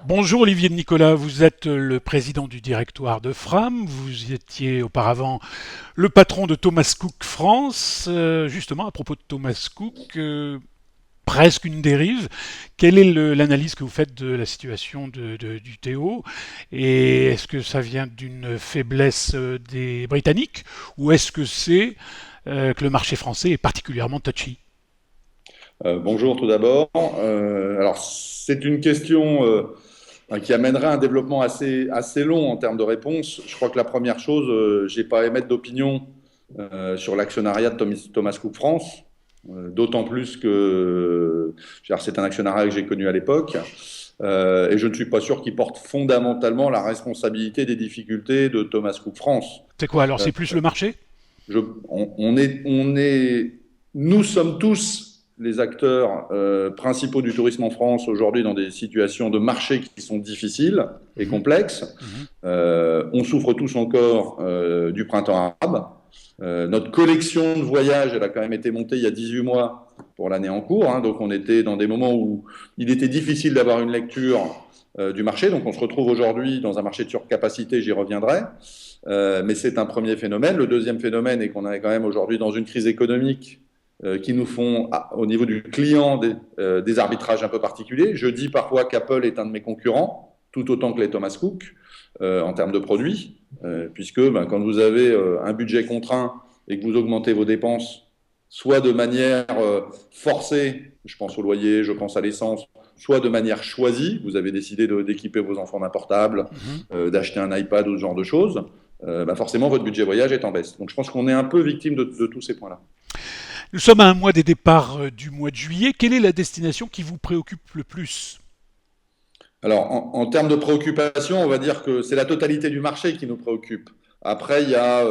Bonjour Olivier de Nicolas, vous êtes le président du directoire de Fram, vous étiez auparavant le patron de Thomas Cook France. Justement, à propos de Thomas Cook, presque une dérive. Quelle est l'analyse que vous faites de la situation du Théo? Et est-ce que ça vient d'une faiblesse des Britanniques ou est-ce que c'est que le marché français est particulièrement touchy? Bonjour tout d'abord. Alors c'est une question qui amènerait un développement assez long en termes de réponse. Je crois que la première chose, j'ai pas à émettre d'opinion sur l'actionnariat de Thomas Cook France, d'autant plus que je veux dire, c'est un actionnariat que j'ai connu à l'époque. Et je ne suis pas sûr qu'il porte fondamentalement la responsabilité des difficultés de Thomas Cook France. C'est quoi alors? Euh, C'est plus le marché? je- nous sommes tous les acteurs principaux du tourisme en France aujourd'hui dans des situations de marché qui sont difficiles et Mhm, complexes. mhm. On souffre tous encore du printemps arabe. Notre collection de voyages, elle a quand même été montée il y a 18 mois pour l'année en cours. Hein, donc on était dans des moments où il était difficile d'avoir une lecture du marché. Donc on se retrouve aujourd'hui dans un marché de surcapacité, j'y reviendrai. Mais c'est un premier phénomène. Le deuxième phénomène est qu'on est quand même aujourd'hui dans une crise économique qui nous font, au niveau du client, des arbitrages un peu particuliers. Je dis parfois qu'Apple est un de mes concurrents, tout autant que les Thomas Cook, en termes de produits, puisque quand vous avez un budget contraint et que vous augmentez vos dépenses, soit de manière forcée, je pense au loyer, je pense à l'essence, soit de manière choisie, vous avez décidé d'équiper vos enfants d'un portable, Mhm. d'acheter un iPad ou ce genre de choses, forcément votre budget voyage est en baisse. Donc je pense qu'on est un peu victime de tous ces points-là. Nous sommes à un mois des départs du mois de juillet. Quelle est la destination qui vous préoccupe le plus? Alors, en termes de préoccupation, on va dire que c'est la totalité du marché qui nous préoccupe. Après, il y a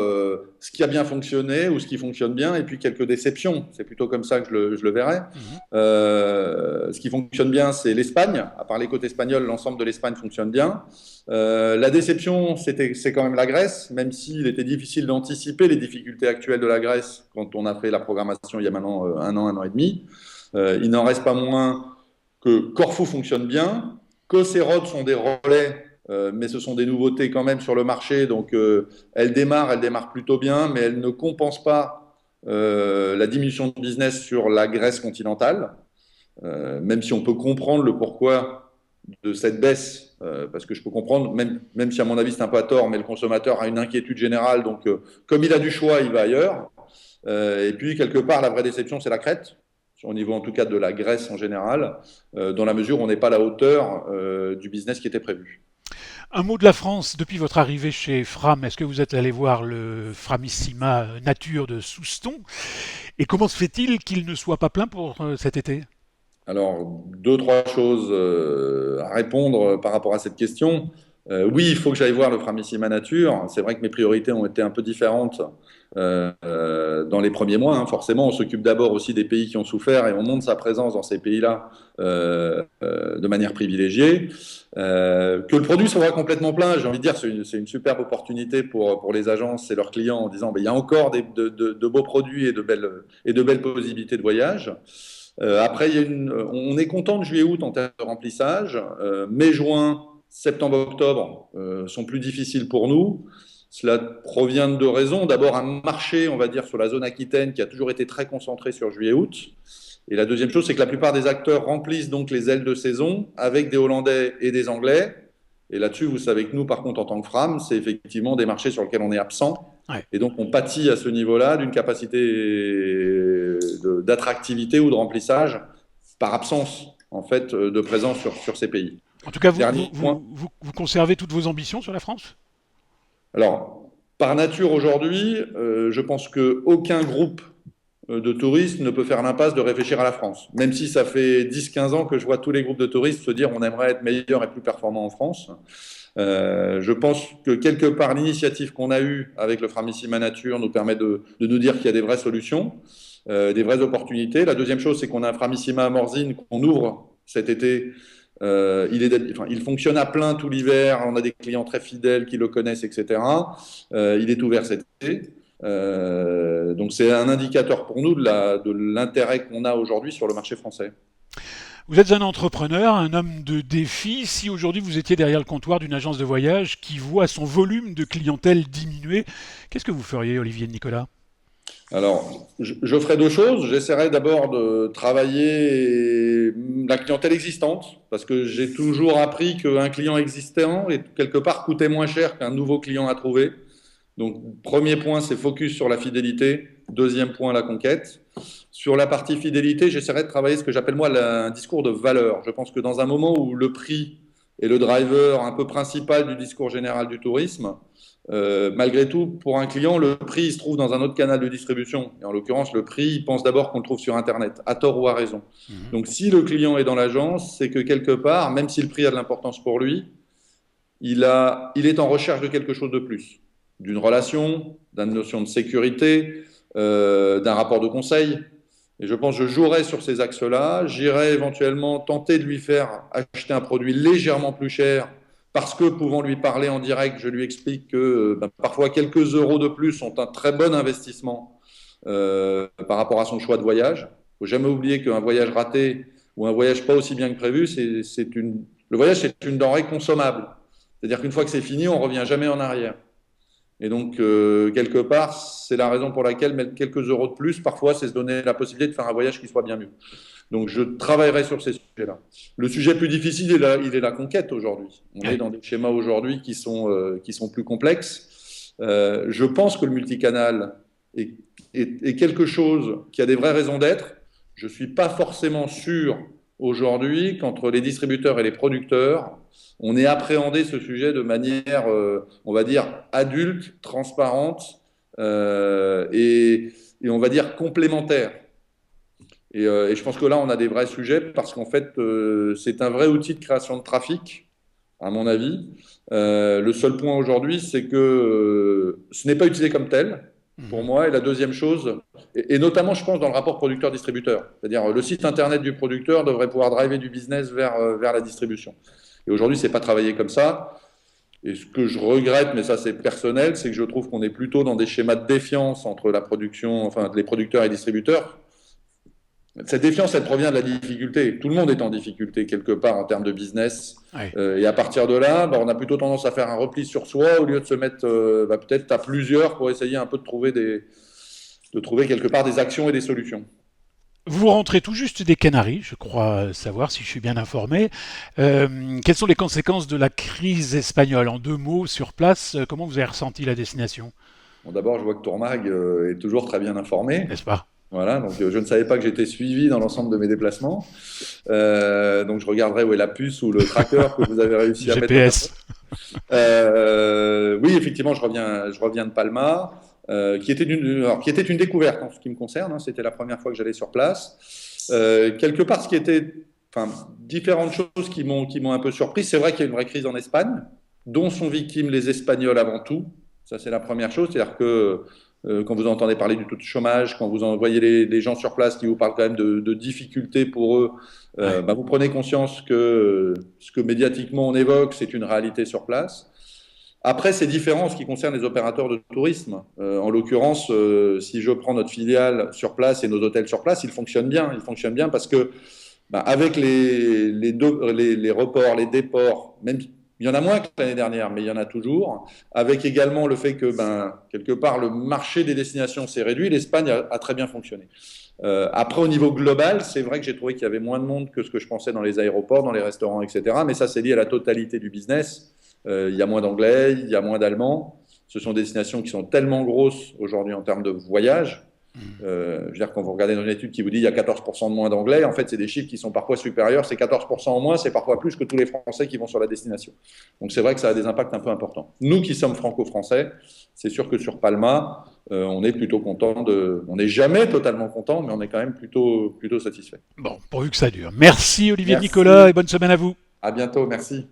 ce qui a bien fonctionné ou ce qui fonctionne bien, et puis quelques déceptions. C'est plutôt comme ça que je le verrais. Mhm. Ce qui fonctionne bien, c'est l'Espagne. À part les côtes espagnoles, l'ensemble de l'Espagne fonctionne bien. La déception, c'est quand même la Grèce, même s'il était difficile d'anticiper les difficultés actuelles de la Grèce quand on a fait la programmation il y a maintenant un an et demi. Il n'en reste pas moins que Corfou fonctionne bien, que ces rods sont des relais, mais ce sont des nouveautés quand même sur le marché. Donc, elles démarrent plutôt bien, mais elles ne compensent pas la diminution de business sur la Grèce continentale, même si on peut comprendre le pourquoi de cette baisse, parce que je peux comprendre, même si à mon avis c'est un peu à tort, mais le consommateur a une inquiétude générale, donc comme il a du choix, il va ailleurs. Et puis, quelque part, la vraie déception, c'est la Crète, au niveau en tout cas de la Grèce en général, dans la mesure où on n'est pas à la hauteur du business qui était prévu. Un mot de la France depuis votre arrivée chez Fram. Est-ce que vous êtes allé voir le Framissima Nature de Souston? Et comment se fait-il qu'il ne soit pas plein pour cet été? Alors, deux, trois choses à répondre par rapport à cette question. Oui, il faut que j'aille voir le Framissima Nature. C'est vrai que mes priorités ont été un peu différentes dans les premiers mois. Hein. Forcément, on s'occupe d'abord aussi des pays qui ont souffert et on montre sa présence dans ces pays-là de manière privilégiée. Que le produit soit complètement plein, j'ai envie de dire, c'est une superbe opportunité pour les agences et leurs clients en disant ben, il y a encore de beaux produits et de belles possibilités de voyage. Après, on est content de juillet-août en termes de remplissage. Mai, juin, septembre, octobre sont plus difficiles pour nous. Cela provient de deux raisons. D'abord, un marché, on va dire, sur la zone Aquitaine qui a toujours été très concentré sur juillet-août. Et la deuxième chose, c'est que la plupart des acteurs remplissent donc les ailes de saison avec des Hollandais et des Anglais. Et là-dessus, vous savez que nous, par contre, en tant que Fram, c'est effectivement des marchés sur lesquels on est absent. Ouais. Et donc, on pâtit à ce niveau-là d'une capacité d'attractivité ou de remplissage par absence, en fait, de présence sur ces pays. En tout cas, Dernier point. vous conservez toutes vos ambitions sur la France? Alors, par nature, aujourd'hui, je pense qu'aucun groupe de touristes ne peut faire l'impasse de réfléchir à la France. Même si ça fait 10-15 ans que je vois tous les groupes de touristes se dire on aimerait être meilleur et plus performant en France. Je pense que quelque part, l'initiative qu'on a eue avec le Framissima Nature nous permet de nous dire qu'il y a des vraies solutions, des vraies opportunités. La deuxième chose, c'est qu'on a un Framissima à Morzine qu'on ouvre cet été. Il fonctionne à plein tout l'hiver. On a des clients très fidèles qui le connaissent, etc. Il est ouvert cet été. Donc c'est un indicateur pour nous de l'intérêt qu'on a aujourd'hui sur le marché français. Vous êtes un entrepreneur, un homme de défi. Si aujourd'hui vous étiez derrière le comptoir d'une agence de voyage qui voit son volume de clientèle diminuer, qu'est-ce que vous feriez, Olivier de Nicolas? Alors, je ferai deux choses. J'essaierai d'abord de travailler la clientèle existante, parce que j'ai toujours appris qu'un client existant, et quelque part, coûtait moins cher qu'un nouveau client à trouver. Donc, premier point, c'est focus sur la fidélité. Deuxième point, la conquête. Sur la partie fidélité, j'essaierai de travailler ce que j'appelle moi un discours de valeur. Je pense que dans un moment où le prix est le driver un peu principal du discours général du tourisme, malgré tout, pour un client, le prix il se trouve dans un autre canal de distribution. Et en l'occurrence, le prix, il pense d'abord qu'on le trouve sur Internet, à tort ou à raison. Mhm. Donc, si le client est dans l'agence, c'est que quelque part, même si le prix a de l'importance pour lui, il est en recherche de quelque chose de plus, d'une relation, d'une notion de sécurité, d'un rapport de conseil. Et je pense que je jouerai sur ces axes-là. J'irai éventuellement tenter de lui faire acheter un produit légèrement plus cher parce que pouvant lui parler en direct, je lui explique que parfois quelques euros de plus sont un très bon investissement par rapport à son choix de voyage. Il ne faut jamais oublier qu'un voyage raté ou un voyage pas aussi bien que prévu, le voyage, c'est une denrée consommable. C'est-à-dire qu'une fois que c'est fini, on ne revient jamais en arrière. Et donc, quelque part, c'est la raison pour laquelle mettre quelques euros de plus, parfois, c'est se donner la possibilité de faire un voyage qui soit bien mieux. Donc, je travaillerai sur ces sujets-là. Le sujet plus difficile, il est la conquête aujourd'hui. On est Ouais. dans des schémas aujourd'hui qui sont plus complexes. Je pense que le multicanal est quelque chose qui a des vraies raisons d'être. Je ne suis pas forcément sûr aujourd'hui qu'entre les distributeurs et les producteurs, on ait appréhendé ce sujet de manière, on va dire, adulte, transparente et on va dire complémentaire. Et je pense que là, on a des vrais sujets parce qu'en fait, c'est un vrai outil de création de trafic, à mon avis. Le seul point aujourd'hui, c'est que ce n'est pas utilisé comme tel, pour Mhm. moi. Et la deuxième chose, et notamment, je pense, dans le rapport producteur-distributeur. C'est-à-dire, le site internet du producteur devrait pouvoir driver du business vers la distribution. Et aujourd'hui, c'est pas travaillé comme ça. Et ce que je regrette, mais ça c'est personnel, c'est que je trouve qu'on est plutôt dans des schémas de défiance entre la production, enfin les producteurs et distributeurs. Cette défiance, elle provient de la difficulté. Tout le monde est en difficulté quelque part en termes de business. Ouais. Et à partir de là, on a plutôt tendance à faire un repli sur soi au lieu de se mettre peut-être à plusieurs pour essayer un peu de trouver quelque part des actions et des solutions. Vous rentrez tout juste des Canaries, je crois savoir si je suis bien informé. Quelles sont les conséquences de la crise espagnole? En deux mots, sur place, comment vous avez ressenti la destination, Bon, d'abord, je vois que Tourmag est toujours très bien informé. n'est-ce pas? Voilà, donc je ne savais pas que j'étais suivi dans l'ensemble de mes déplacements. Donc je regarderai où est la puce ou le tracker que vous avez réussi à mettre en GPS. place. Oui, effectivement, je reviens de Palma, qui était une découverte en ce qui me concerne. Hein. C'était la première fois que j'allais sur place. Quelque part, ce qui était, enfin, différentes choses qui m'ont un peu surpris. C'est vrai qu'il y a une vraie crise en Espagne, dont sont victimes les Espagnols avant tout. Ça, c'est la première chose. C'est-à-dire que quand vous entendez parler du taux de chômage, quand vous envoyez les gens sur place qui vous parlent quand même de difficultés pour eux, Ouais. vous prenez conscience que ce que médiatiquement on évoque, c'est une réalité sur place. Après, c'est différent en ce qui concerne les opérateurs de tourisme. En l'occurrence, si je prends notre filiale sur place et nos hôtels sur place, ils fonctionnent bien. Ils fonctionnent bien parce que avec les reports, les déports, même il y en a moins que l'année dernière, mais il y en a toujours. Avec également le fait que, quelque part, le marché des destinations s'est réduit, l'Espagne a très bien fonctionné. Après, au niveau global, c'est vrai que j'ai trouvé qu'il y avait moins de monde que ce que je pensais dans les aéroports, dans les restaurants, etc. Mais ça, c'est lié à la totalité du business. Il y a moins d'anglais, il y a moins d'allemands. Ce sont des destinations qui sont tellement grosses aujourd'hui en termes de voyage. Mhm. Je veux dire, quand vous regardez dans une étude qui vous dit qu'il y a 14% de moins d'anglais, en fait, c'est des chiffres qui sont parfois supérieurs. C'est 14% en moins, c'est parfois plus que tous les Français qui vont sur la destination. Donc, c'est vrai que ça a des impacts un peu importants. Nous qui sommes franco-français, c'est sûr que sur Palma, on est plutôt content On n'est jamais totalement content, mais on est quand même plutôt satisfait. Bon, pourvu que ça dure. Merci Olivier de Nicolas Merci. et bonne semaine à vous. À bientôt. Merci.